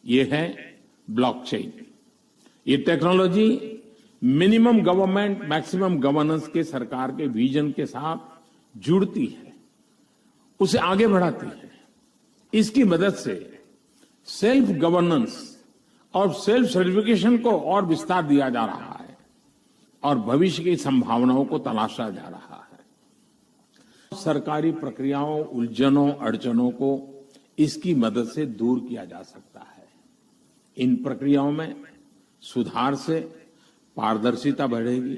ये है ब्लॉकचेन। ये technology minimum government maximum governance के सरकार के विजन के साथ जुड़ती है, उसे आगे बढ़ाती है। इसकी मदद से सेल्फ गवर्नेंस और सेल्फ सर्टिफिकेशन को और विस्तार दिया जा रहा है और भविष्य की संभावनाओं को तलाशा जा रहा है। सरकारी प्रक्रियाओं, उलझनों, अड़चनों को इसकी मदद से दूर किया जा सकता है। इन प्रक्रियाओं में सुधार से पारदर्शिता बढ़ेगी,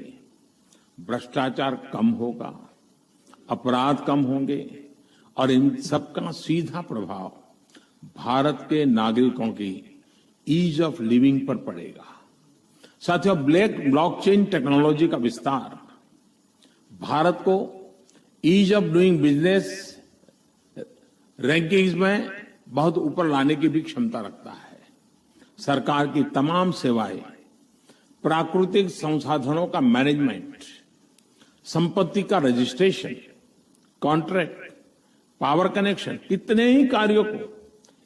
भ्रष्टाचार कम होगा, अपराध कम होंगे और इन सबका सीधा प्रभाव भारत के नागरिकों की ईज ऑफ लिविंग पर पड़ेगा। साथियों, ब्लॉकचेन टेक्नोलॉजी का विस्तार भारत को ease of doing business rankings में बहुत ऊपर लाने की भी क्षमता रखता है। सरकार की तमाम सेवाएं, प्राकृतिक संसाधनों का मैनेजमेंट, संपत्ति का रजिस्ट्रेशन, कॉन्ट्रैक्ट, पावर कनेक्शन, कितने ही कार्यों को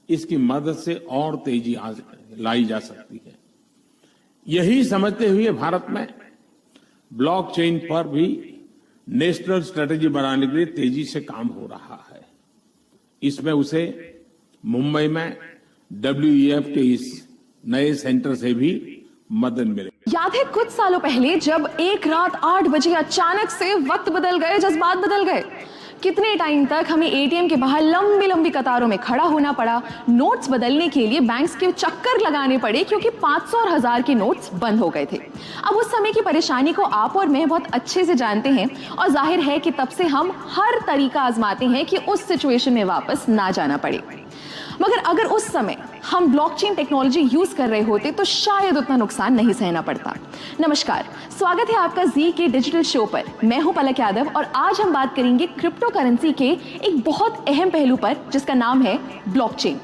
इसकी मदद से और तेजी लाई जा सकती है। यही समझते हुए भारत में ब्लॉकचेन पर भी नेशनल स्ट्रेटेजी बनाने के लिए तेजी से काम हो रहा है। इसमें उसे मुंबई में WEF के इस नए सेंटर से भी मदद मिले। याद है कुछ सालों पहले जब एक रात 8 बजे अचानक से वक्त बदल गए, जज्बात बदल गए। कितने टाइम तक हमें ATM के बाहर लंबी लंबी कतारों में खड़ा होना पड़ा, नोट्स बदलने के लिए बैंक्स के चक्कर लगाने पड़े क्योंकि 500 और 1000 के नोट्स बंद हो गए थे। अब उस समय की परेशानी को आप और मैं बहुत अच्छे से जानते हैं और जाहिर है कि तब से हम हर तरीका आजमाते हैं कि उस सिचुएशन में वापस ना जाना पड़े। मगर अगर उस समय हम ब्लॉकचेन टेक्नोलॉजी यूज कर रहे होते तो शायद उतना नुकसान नहीं सहना पड़ता। नमस्कार, स्वागत है आपका जी के डिजिटल शो पर। मैं हूं पलक यादव और आज हम बात करेंगे क्रिप्टो करेंसी के एक बहुत अहम पहलू पर जिसका नाम है ब्लॉकचेन।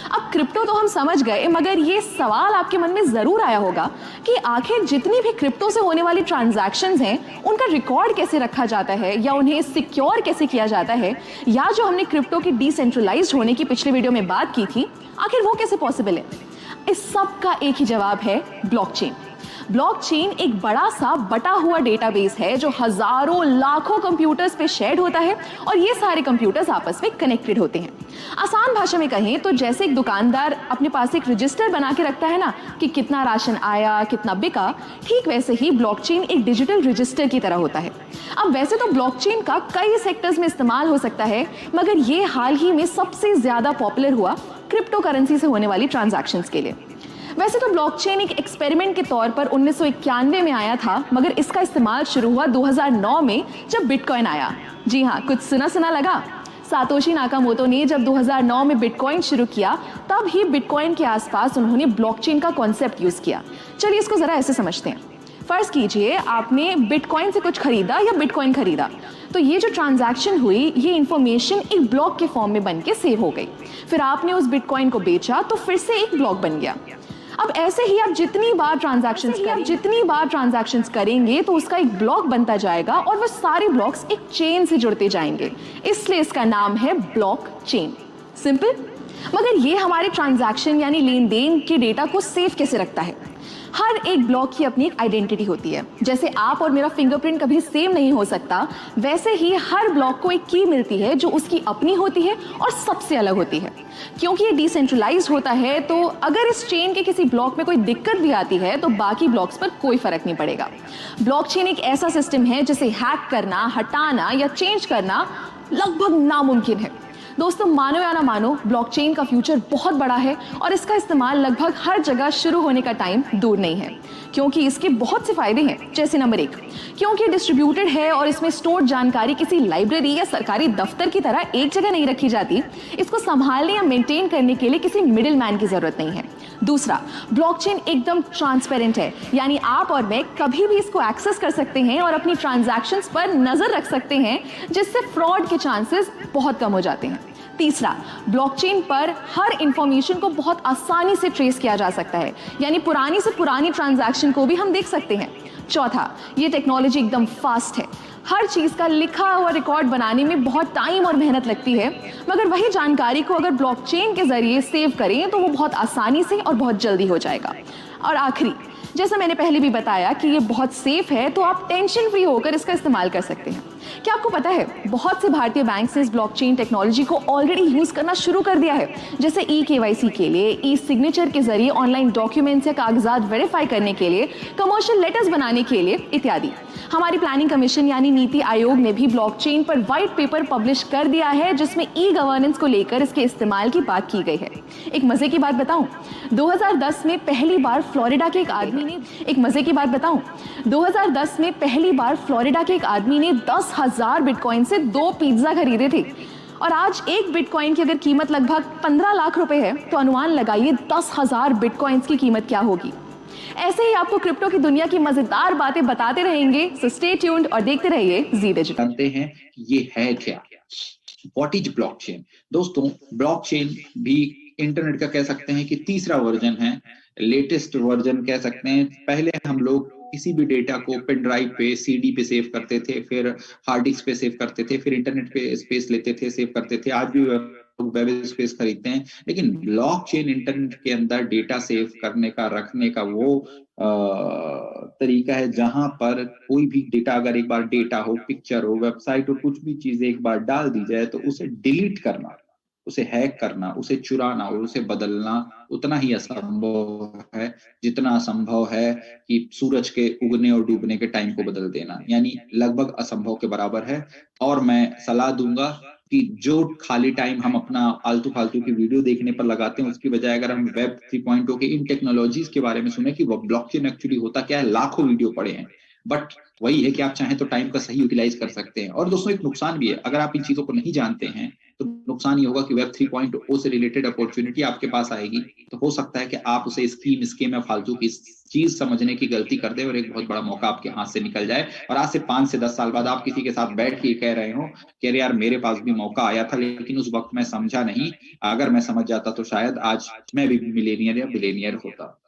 अब क्रिप्टो तो हम समझ गए, मगर ये सवाल आपके मन में जरूर आया होगा कि आखिर जितनी भी क्रिप्टो से होने वाली ट्रांजैक्शंस हैं, उनका रिकॉर्ड कैसे रखा जाता है या उन्हें सिक्योर कैसे किया जाता है, या जो हमने क्रिप्टो के डिसेंट्रलाइज्ड होने की पिछले वीडियो में बात की थी, आखिर वो कैसे पॉसिबल है? इस सब का एक ही जवाब है ब्लॉकचेन। ब्लॉकचेन एक बड़ा सा बटा हुआ डेटाबेस है जो हजारों लाखों कंप्यूटर्स पे शेयर्ड होता है और ये सारे कंप्यूटर्स आपस में कनेक्टेड होते हैं। आसान भाषा में कहें तो जैसे एक दुकानदार अपने पास एक रजिस्टर बना के रखता है ना कि कितना राशन आया, कितना बिका, ठीक वैसे ही ब्लॉकचेन एक डिजिटल रजिस्टर की तरह होता है। अब वैसे तो ब्लॉकचेन का कई सेक्टर्स में इस्तेमाल हो सकता है, मगर ये हाल ही में सबसे ज्यादा पॉपुलर हुआ क्रिप्टो करेंसी से होने वाली ट्रांजैक्शंस के लिए। वैसे तो ब्लॉकचेन एक एक्सपेरिमेंट के तौर पर 1991 में आया था, मगर इसका इस्तेमाल शुरू हुआ 2009 में जब बिटकॉइन आया। जी हाँ, कुछ सुना सुना लगा। सातोशी नाकामोटो ने जब 2009 में बिटकॉइन शुरू किया, तब ही बिटकॉइन के आसपास उन्होंने ब्लॉकचेन का कॉन्सेप्ट यूज किया। चलिए इसको जरा ऐसे समझते हैं। फर्ज कीजिए आपने बिटकॉइन से कुछ खरीदा या बिटकॉइन खरीदा, तो ये जो ट्रांजैक्शन हुई, ये इंफॉर्मेशन एक ब्लॉक के फॉर्म में बन के सेव हो गई। फिर आपने उस बिटकॉइन को बेचा तो फिर से एक ब्लॉक बन गया। अब ऐसे ही आप जितनी बार ट्रांजैक्शंस करेंगे तो उसका एक ब्लॉक बनता जाएगा और वो सारे ब्लॉक्स एक चेन से जुड़ते जाएंगे, इसलिए इसका नाम है ब्लॉकचेन। सिंपल। मगर ये हमारे ट्रांजैक्शन यानी लेन देन के डेटा को सेव कैसे रखता है? हर एक ब्लॉक की अपनी एक आइडेंटिटी होती है। जैसे आप और मेरा फिंगरप्रिंट कभी सेम नहीं हो सकता, वैसे ही हर ब्लॉक को एक की मिलती है जो उसकी अपनी होती है और सबसे अलग होती है। क्योंकि ये डिसेंट्रलाइज्ड होता है, तो अगर इस चेन के किसी ब्लॉक में कोई दिक्कत भी आती है तो बाकी ब्लॉक्स पर कोई फर्क नहीं पड़ेगा। ब्लॉकचेन एक ऐसा सिस्टम है जिसे हैक करना, हटाना या चेंज करना लगभग नामुमकिन है। दोस्तों, मानो या ना मानो, ब्लॉकचेन का फ्यूचर बहुत बड़ा है और इसका इस्तेमाल लगभग हर जगह शुरू होने का टाइम दूर नहीं है, क्योंकि इसके बहुत से फायदे हैं। जैसे नंबर 1, क्योंकि डिस्ट्रीब्यूटेड है और इसमें स्टोर्ड जानकारी किसी लाइब्रेरी या सरकारी दफ्तर की तरह एक जगह नहीं रखी जाती। इसको संभालने या मेंटेन करने के लिए किसी मिडिल मैन की जरूरत नहीं है। दूसरा, ब्लॉकचेन एकदम ट्रांसपेरेंट है, यानी आप और मैं कभी भी इसको एक्सेस कर सकते हैं और अपनी ट्रांजैक्शंस पर नजर रख सकते हैं, जिससे फ्रॉड के चांसेस बहुत कम हो जाते हैं। तीसरा, ब्लॉकचेन पर हर इंफॉर्मेशन को बहुत आसानी से ट्रेस किया जा सकता है, यानी पुरानी से पुरानी ट्रांजैक्शन को भी हम देख सकते हैं। चौथा, ये टेक्नोलॉजी एकदम फास्ट है। हर चीज़ का लिखा हुआ रिकॉर्ड बनाने में बहुत टाइम और मेहनत लगती है, मगर वही जानकारी को अगर ब्लॉकचेन के जरिए सेव करें तो वो बहुत आसानी से और बहुत जल्दी हो जाएगा। और आखिरी, जैसा मैंने पहले भी बताया कि ये बहुत सेफ है, तो आप टेंशन फ्री होकर इसका इस्तेमाल कर सकते हैं। क्या आपको पता है, बहुत से भारतीय बैंक ने इस ब्लॉकचेन टेक्नोलॉजी को ऑलरेडी यूज करना शुरू कर दिया है, जैसे ई-केवाईसी के लिए, ई सिग्नेचर के जरिए ऑनलाइन डॉक्यूमेंट्स या कागजात वेरीफाई करने के लिए, कमर्शियल लेटर्स बनाने के लिए इत्यादि। हमारी प्लानिंग कमीशन यानी नीति आयोग ने भी ब्लॉकचेन पर व्हाइट पेपर पब्लिश कर दिया है, जिसमें ई गवर्नेंस को लेकर इसके इस्तेमाल की बात की गई है। एक मजे की बात बताऊं, 2010 में पहली बार फ्लोरिडा के एक आदमी ने 10,000 बिटकॉइन से 2 पिज्जा खरीदे थे। और आज एक बिटकॉइन की अगर कीमत लगभग 15 लाख रुपए है, तो अनुमान लगाइए 10,000 बिटकॉइंस की कीमत क्या होगी। ऐसे ही आपको क्रिप्टो की दुनिया की मजेदार बातें बताते रहेंगे, सो स्टे ट्यून्ड और देखते रहिए जी डिजिटल। जानते हैं ये है क्या, व्हाट इज ब्लॉकचेन। दोस्तों, ब्लॉकचेन भी इंटरनेट का कह सकते हैं कि तीसरा वर्जन है, लेटेस्ट वर्जन कह सकते हैं। पहले हम लोग किसी भी डेटा को पेन ड्राइव पे, सीडी पे सेव करते थे, फिर हार्ड डिस्क पे सेव करते थे, फिर इंटरनेट पे स्पेस लेते थे, सेव करते थे। आज भी वेब स्पेस खरीदते हैं, लेकिन ब्लॉकचेन इंटरनेट के अंदर डेटा सेव करने का, रखने का वो तरीका है जहां पर कोई भी डेटा, अगर एक बार डेटा हो, पिक्चर हो, वेबसाइट हो, कुछ भी चीज एक बार डाल दी जाए तो उसे डिलीट करना, उसे हैक करना, उसे चुराना और उसे बदलना उतना ही असंभव है जितना असंभव है कि सूरज के उगने और डूबने के टाइम को बदल देना, यानी लगभग असंभव के बराबर है। और मैं सलाह दूंगा कि जो खाली टाइम हम अपना आलतू फालतू की वीडियो देखने पर लगाते हैं, उसकी बजाय अगर हम वेब 3.0 के इन टेक्नोलॉजीज के बारे में सुने कि वो ब्लॉकचेन एक्चुअली होता क्या है, लाखों वीडियो पड़े हैं, बट वही है कि आप चाहें तो टाइम का सही यूटिलाइज कर सकते हैं। और दोस्तों, एक नुकसान भी है, अगर आप इन चीजों को नहीं जानते हैं तो नुकसान ये होगा कि वेब 3.0 से रिलेटेड अपॉर्चुनिटी आपके पास आएगी, तो हो सकता है कि आप उसे स्कीम या फालतू की चीज समझने की गलती कर दे और एक बहुत बड़ा मौका आपके हाथ से निकल जाए। और आज से 5 से 10 साल बाद आप किसी के साथ बैठ के कह रहे हो कि अरे यार, मेरे पास भी मौका आया था लेकिन उस वक्त मैं समझा नहीं, अगर मैं समझ जाता तो शायद आज मैं भी मिलेनियर या बिलेनियर होता।